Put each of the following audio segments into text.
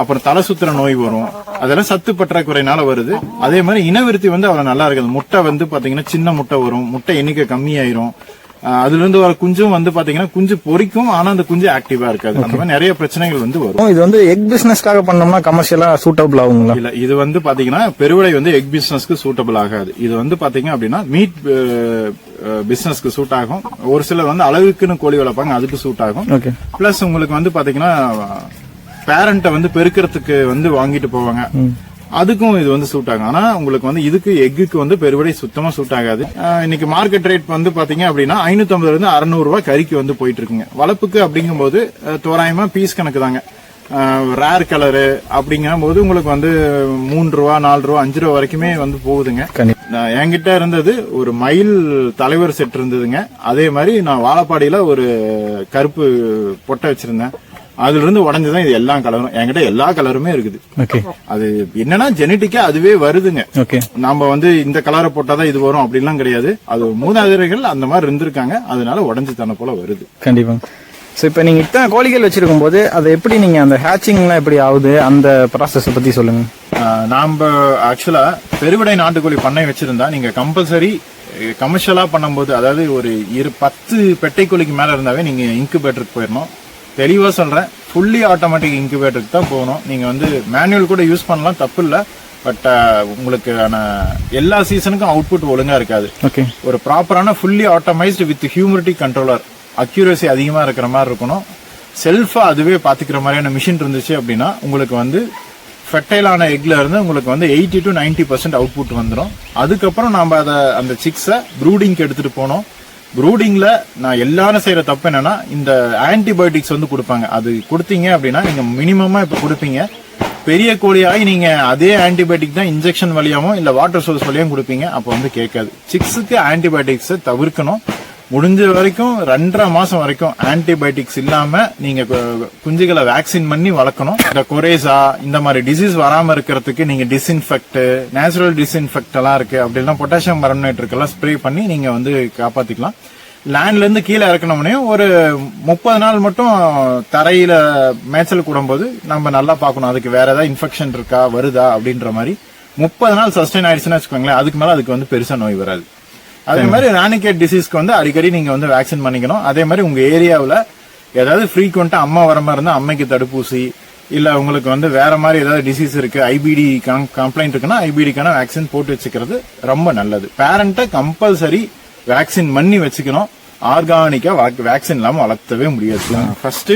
அப்புறம் தலை சுத்துற நோய் வரும். அதெல்லாம் சத்து பற்றாக்குறையினால வருது. அதே மாதிரி இனவிருத்தி வந்து அவ்வளவு நல்லா இருக்குது. முட்டை வந்து பாத்தீங்கன்னா சின்ன முட்டை வரும், முட்டை எண்ணிக்கை கம்மியாயிரும். அதுல இருந்து வர குஞ்சும் வந்து பாத்தீங்கன்னா குஞ்சு பொரிக்கும், ஆனா அந்த குஞ்சு ஆக்டிவா இருக்காது. அந்த மாதிரி நிறைய பிரச்சனைகள் வந்து வரும். இது வந்து எக் பிசினஸ்க்காக பண்ணோம்னா கமர்ஷியலா சூட்டபிள் ஆகுங்களா? இல்ல, இது வந்து பாத்தீங்கன்னா பெருவிடை வந்து எக் பிசினஸ்க்கு சூட்டபிள் ஆகாது. இது வந்து பாத்தீங்க அப்படின்னா மீட் பிசினஸ்க்கு சூட் ஆகும். ஒரு சிலர் வந்து அளவுக்குன்னு கோழி வளர்ப்பாங்க, அதுக்கு சூட் ஆகும். பிளஸ் உங்களுக்கு வந்து பாத்தீங்கன்னா பேரண்ட்டை வந்து பெருக்கிறதுக்கு வந்து வாங்கிட்டு போவாங்க, அதுக்கும் இது வந்து சூட் ஆகும். ஆனா உங்களுக்கு வந்து இதுக்கு எக்குக்கு வந்து பெருவிடை சுத்தமா சூட் ஆகாது. இன்னைக்கு மார்க்கெட் ரேட் வந்து பாத்தீங்க அப்படின்னா 550 இருந்து 600 ரூபாய் கறிக்கு வந்து போயிட்டு இருக்குங்க. வளர்ப்புக்கு அப்படிங்கும்போது தோராயமா பீஸ் கணக்கு தாங்க. ரேர் கலரு அப்படிங்கும் போது உங்களுக்கு வந்து 3 ரூபா 4 ரூபா 5 ரூபா வரைக்குமே வந்து போகுதுங்க. என்கிட்ட இருந்தது ஒரு மயில் தலைவர் செட் இருந்ததுங்க. அதே மாதிரி நான் வாழப்பாடியில ஒரு கருப்பு பொட்டை வச்சிருந்தேன். அதுல இருந்து உடஞ்சுதான் இது எல்லா கலரும். என்கிட்ட எல்லா கலருமே இருக்குது. அது என்னன்னா ஜெனட்டிக்கா அதுவே வருதுங்க. நம்ம வந்து இந்த கலரை போட்டாதான் இது வரும் அப்படின்லாம் கிடையாது. அது மூதாதையர்கள் அந்த மாதிரி இருந்திருக்காங்க, அதனால உடஞ்சு தன்னை போல வருது. கண்டிப்பா. இப்ப நீங்க இத்தனை கோழிகள் வச்சிருக்கும் போது அதை எப்படி நீங்க அந்த ஹேச்சிங் எல்லாம் எப்படி ஆகுது, அந்த ப்ராசஸ் பத்தி சொல்லுங்க. நாம ஆக்சுவலா பெருவிடை நாட்டுக்கோழி பண்ணை வச்சிருந்தா நீங்க கம்பல்சரி கமர்ஷியலா பண்ணும்போது, அதாவது ஒரு 10 பெட்டை கோழிக்கு மேல இருந்தாவே நீங்க இன்குபேட்டருக்கு போயிடணும். தெளிவா சொல்றேன், ஃபுல்லி ஆட்டோமேட்டிக் இன்குபேட்டருக்கு தான் போகணும். நீங்க வந்து மேனுவல் கூட யூஸ் பண்ணலாம், தப்பு இல்ல. பட் உங்களுக்கு எல்லா சீசனுக்கும் அவுட்புட் ஒழுங்கா இருக்காது. ஒரு ப்ராப்பரான fully automised with humidity controller, accuracy அதிகமா இருக்கிற மாதிரி இருக்கணும். செல்ஃபா அதுவே பாத்துக்கிற மாதிரியான மிஷின் இருந்துச்சு அப்படின்னா உங்களுக்கு வந்து ஃபெர்டைலான எக்ல இருந்து உங்களுக்கு வந்து 80 to 90% அவுட்புட் வந்துடும். அதுக்கப்புறம் நாம அதை அந்த சிக்ஸை ப்ரூடிங்க்கு எடுத்துட்டு போனோம். ப்ரூடிங்ல நான் எல்லாரும் செய்யற தப்பு என்னன்னா, இந்த ஆன்டிபயோட்டிக்ஸ் வந்து கொடுப்பாங்க. அது கொடுத்தீங்க அப்படின்னா நீங்க மினிமமா இப்ப கொடுப்பீங்க. பெரிய கோழியாகி நீங்க அதே ஆன்டிபயோட்டிக் தான் இன்ஜெக்ஷன் வழியாவும் இல்ல வாட்டர் சோர்ஸ் வழியாவும் கொடுப்பீங்க. அப்ப வந்து கேட்காது. சிக்ஸுக்கு ஆன்டிபயோட்டிக்ஸ் தவிர்க்கணும். முடிஞ்ச வரைக்கும் 2.5 மாசம் வரைக்கும் ஆன்டிபயோட்டிக்ஸ் இல்லாம நீங்க குஞ்சுகளை வேக்சின் பண்ணி வளர்க்கணும். இந்த கொரேசா இந்த மாதிரி டிசீஸ் வராம இருக்கிறதுக்கு நீங்க டிஸ்இன்ஃபெக்ட், நேச்சுரல் டிஸ்இன்ஃபெக்ட் எல்லாம் இருக்கு. அப்படி எல்லாம் பொட்டாசியம் பர்மனேட் எல்லாம் ஸ்ப்ரே பண்ணி நீங்க வந்து காப்பாத்திக்கலாம். லேண்ட்ல இருந்து கீழே இறக்கணும்னே ஒரு 30 நாள் மட்டும் தரையில மேய்ச்சல் கூடும்போது நம்ம நல்லா பார்க்கணும், அதுக்கு வேற ஏதாவது இன்ஃபெக்ஷன் இருக்கா வருதா அப்படின்ற மாதிரி. 30 நாள் சஸ்டைன் ஆயிடுச்சுன்னு வச்சுக்கோங்களேன், அதுக்கு மேல அதுக்கு வந்து பெருசா நோய் வராது. அதே மாதிரி ராணிகேட் டிசீஸ்க்கு வந்து அடிக்கடி நீங்க வந்து வேக்சின் பண்ணிக்கணும். அதே மாதிரி உங்க ஏரியாவில் ஏதாவது ஃப்ரீக்வெண்டா அம்மா வர மாதிரி இருந்தா அம்மைக்கு தடுப்பூசி, இல்ல உங்களுக்கு வந்து வேற மாதிரி ஏதாவது டிசீஸ் இருக்கு, ஐபிடி கம்ப்ளைண்ட் இருக்குன்னா ஐபிடிக்கான வேக்சின் போட்டு வச்சுக்கிறது ரொம்ப நல்லது. பேரண்ட்டை கம்பல்சரி வேக்சின் பண்ணி வச்சுக்கணும். ஆர்கானிக்கா வேக்சின் இல்லாம வளர்த்தவே முடியாது. ஃபர்ஸ்ட்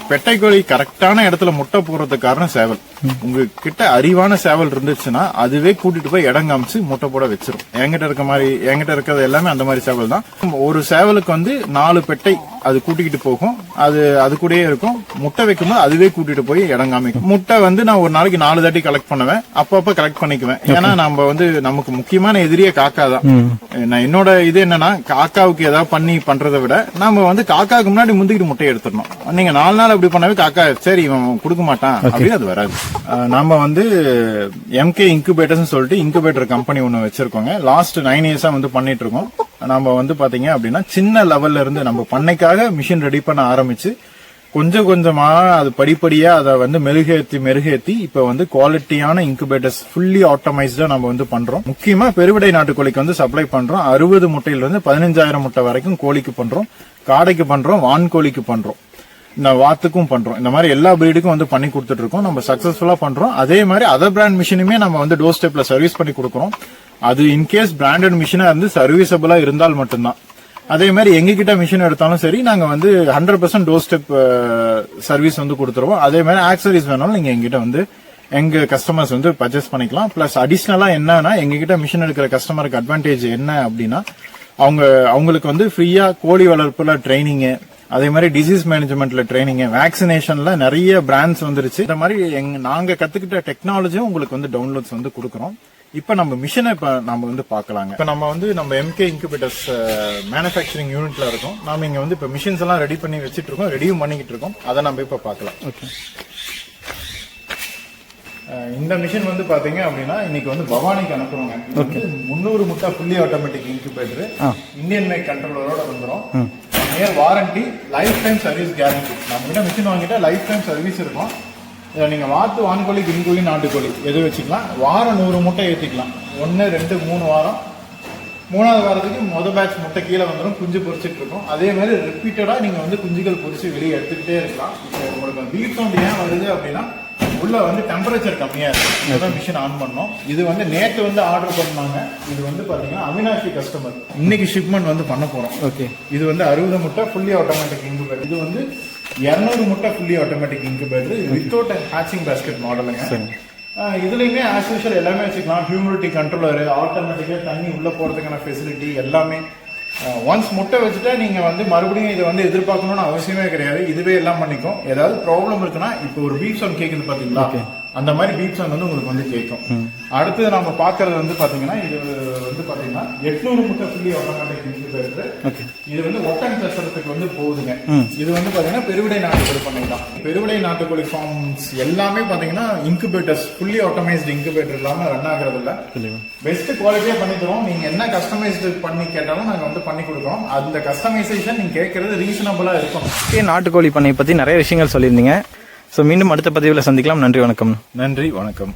பெட்டைக்கோழி கரெக்டான இடத்துல முட்டை போடுறதுக்கு காரணம் சேவல். உங்ககிட்ட அறிவான சேவல் இருந்துச்சுன்னா அதுவே கூட்டிட்டு போய் இடம் காமிச்சு முட்டை போட வச்சிரும். என்கிட்ட இருக்கிறது எல்லாமே அந்த மாதிரி சேவல் தான். ஒரு சேவலுக்கு வந்து 4 பெட்டை அது கூட்டிக்கிட்டு போகும். அது கூடயே இருக்கும். முட்டை வைக்கும்போது அதுவே கூட்டிட்டு போய் இடம் காமிக்கும். முட்டை வந்து நான் ஒரு நாளைக்கு 4 தாட்டி கலெக்ட் பண்ணுவேன். அப்பப்ப கலெக்ட் பண்ணிக்குவேன். ஏன்னா நம்ம வந்து நமக்கு முக்கியமான எதிரியே காக்கா தான். என்னோட இது என்னன்னா, காக்காவுக்கு ஏதாவது பண்ணி பண்றதை விட நாம வந்து காக்காவுக்கு முன்னாடி முந்திக்கிட்டு முட்டையை எடுத்துடணும். நீங்க 4 நாள் அப்படி பண்ணவே காக்கா சரி இவன் கொடுக்க மாட்டான் அப்படின்னு அது வராது. நாம வந்து எம்கே இன்குபேட்டர்ஸ் சொல்லிட்டு இன்குபேட்டர் கம்பெனி ஒண்ணு வச்சிருக்கோங்க. லாஸ்ட் 9 இயர்ஸா வந்து பண்ணிட்டு இருக்கோம். நம்ம வந்து பாத்தீங்க அப்படின்னா சின்ன லெவல்ல இருந்து நம்ம பண்ணைக்காக மிஷின் ரெடி பண்ண ஆரம்பிச்சு கொஞ்சம் கொஞ்சமா அது படிப்படியா அதை வந்து மெருகேத்தி இப்ப வந்து குவாலிட்டியான இன்குபேட்டர்ஸ் ஃபுல்லி ஆட்டோமைஸ்டா நம்ம வந்து பண்றோம். முக்கியமா பெருவிடை நாட்டுக்கோழிக்கு வந்து சப்ளை பண்றோம். 60 முட்டையில இருந்து 15,000 முட்டை வரைக்கும் கோழிக்கு பண்றோம், காடைக்கு பண்றோம், வான்கோழிக்கு பண்றோம், இந்த வாத்துக்கும் பண்றோம். இந்த மாதிரி எல்லா பிரீடுக்கும் வந்து பண்ணி கொடுத்துட்டு இருக்கோம். நம்ம சக்சஸ்ஃபுல்லா பண்றோம். அதே மாதிரி அதர் பிராண்ட் மிஷினுமே நம்ம வந்து டோர் ஸ்டெப்ல சர்வீஸ் பண்ணி கொடுக்கறோம். அது இன்கேஸ் பிராண்டட் மிஷினா இருந்து சர்வீசபிளா இருந்தால் மட்டும்தான். அதே மாதிரி எங்ககிட்ட மிஷின் எடுத்தாலும் சரி நாங்க வந்து 100% டோர் ஸ்டெப் சர்வீஸ் வந்து கொடுத்துருவோம். அதே மாதிரி ஆக்சசரிஸ் வேணாலும் நீங்க எங்ககிட்ட வந்து எங்க கஸ்டமர்ஸ் வந்து பர்ச்சேஸ் பண்ணிக்கலாம். பிளஸ் அடிஷனலா என்னன்னா எங்ககிட்ட மிஷின் எடுக்கிற கஸ்டமருக்கு அட்வான்டேஜ் என்ன அப்படின்னா, அவங்களுக்கு வந்து ஃப்ரீயா கோழி வளர்ப்புல ட்ரைனிங், அதே மாதிரி டிசீஸ் மேனேஜ்மெண்ட்ல ட்ரைனிங், வேக்சினேஷன்ல நிறைய பிராண்ட்ஸ் வந்துருச்சு. இந்த மாதிரி நாங்க கத்துக்கிட்ட டெக்னாலஜியும் உங்களுக்கு வந்து டவுன்லோட்ஸ் வந்து கொடுக்கறோம். இப்ப நம்ம மிஷினை இப்ப நம்ம வந்து பாக்கலாங்க. இப்ப நம்ம எம்கே இன்குபேட்டர்ஸ் மேனுஃபேக்சரிங் யூனிட்ல இருக்கோம். நாம இங்க வந்து இப்ப மிஷின்ஸ் எல்லாம் ரெடி பண்ணி வச்சிட்டு இருக்கோம், ரெடியும் பண்ணிக்கிட்டு இருக்கோம். அதை நம்ம இப்ப பாக்கலாம். இந்த மிஷின் வந்து பாத்தீங்க அப்படின்னா இன்னைக்கு வந்து பவானிக்கு அனுப்புறோங்க. 300 முட்டை fully automatic incubator Indian make கண்ட்ரோலரோட வந்துடும். நியர் warranty, lifetime service guarantee. நம்ம கிட்ட மிஷின் வாங்கிட்டா லைஃப் டைம் சர்வீஸ் இருக்கும். இதை நீங்கள் வான்கோழி, கின்கோழி, நாட்டுக்கோழி எது வச்சுக்கலாம். வாரம் 100 முட்டை ஏற்றிக்கலாம். 1, 2, 3 வாரம். 3வது வாரத்துக்கு மொதல் பேட்ச் முட்டை கீழே வந்துடும், குஞ்சு பொரிச்சிட்டு இருக்கும். அதே மாதிரி ரிப்பீட்டடாக நீங்கள் வந்து குஞ்சுகள் பொரிச்சு வெளியே எடுத்துக்கிட்டே இருக்கலாம். இப்போ உங்களுக்கு பீப் சவுண்ட் ஏன் வருது அப்படின்னா உள்ள வந்து டெம்பரேச்சர் கம்மியாக இருக்கும். இதுதான் மிஷின் ஆன் பண்ணோம். இது வந்து நேற்று வந்து ஆர்டர் பண்ணாங்க. இது வந்து பார்த்தீங்கன்னா அவினாஷி கஸ்டமர். இன்னைக்கு ஷிப்மெண்ட் வந்து பண்ண போகிறோம். ஓகே. இது வந்து 60 முட்டை ஃபுல்லி ஆட்டோமேட்டிக் இன்குபேட்டர். இது வந்து 200 முட்டை fully automatic incubator. Without hatching basket மாடலுங்க. இதுலயுமே ஆஸ் யூஷுவல் எல்லாமே வச்சுக்கலாம். ஹியூமிடிட்டி கண்ட்ரோலரு, ஆட்டோமேட்டிக்கா தண்ணி உள்ள போறதுக்கான ஃபெசிலிட்டி எல்லாமே. ஒன்ஸ் முட்டை வச்சுட்டா நீங்க வந்து மறுபடியும் இதை வந்து எதிர்பார்க்கணும்னு அவசியமே கிடையாது. இதுவே எல்லாம் பண்ணிக்கும். ஏதாவது ப்ராப்ளம் இருக்குன்னா இப்போ ஒரு பீப் சவுண்ட் கேக்குது பாத்தீங்களா, அந்த மாதிரி பீப் சவுண்ட் வந்து உங்களுக்கு வந்து கேட்கும். அடுத்தது நம்ம பாக்குறது வந்து பாத்தீங்கன்னா இது வந்து பாத்தீங்கன்னா 800 முட்டை ஃபுல்லி ஆட்டோமேட்டிக் இன்குபேட்டர். இது வந்து ஒட்டன் கசரத்துக்கு வந்து போகுதுங்க. இது வந்து பாத்தீங்கன்னா பெருவிடை நாட்டுக்கோழி பண்ணிக்கலாம். பெருவிடை நாட்டுக்கோழி ஃபார்ம்ஸ் எல்லாமே பாத்தீங்கன்னா இன்குபேட்டர்ஸ் ஃபுல்லி ஆட்டோமைஸ்டு இன்குபேட்டர் இல்லாம ரன் ஆகுறது இல்ல. பெஸ்ட் குவாலிட்டியா பண்ணி தரோம். நீங்க என்ன கஸ்டமைஸ்டு பண்ணி கேட்டாலும் நாங்க வந்து பண்ணி கொடுக்குறோம். அந்த கஸ்டமைசேஷன் நீங்க கேட்கறது ரீசனபிளா இருக்கும். நாட்டுக்கோழி பண்ணை பத்தி நிறைய விஷயங்கள் சொல்லியிருந்தீங்க. ஸோ மீண்டும் அடுத்த பதிவில் சந்திக்கலாம். நன்றி, வணக்கம். நன்றி, வணக்கம்.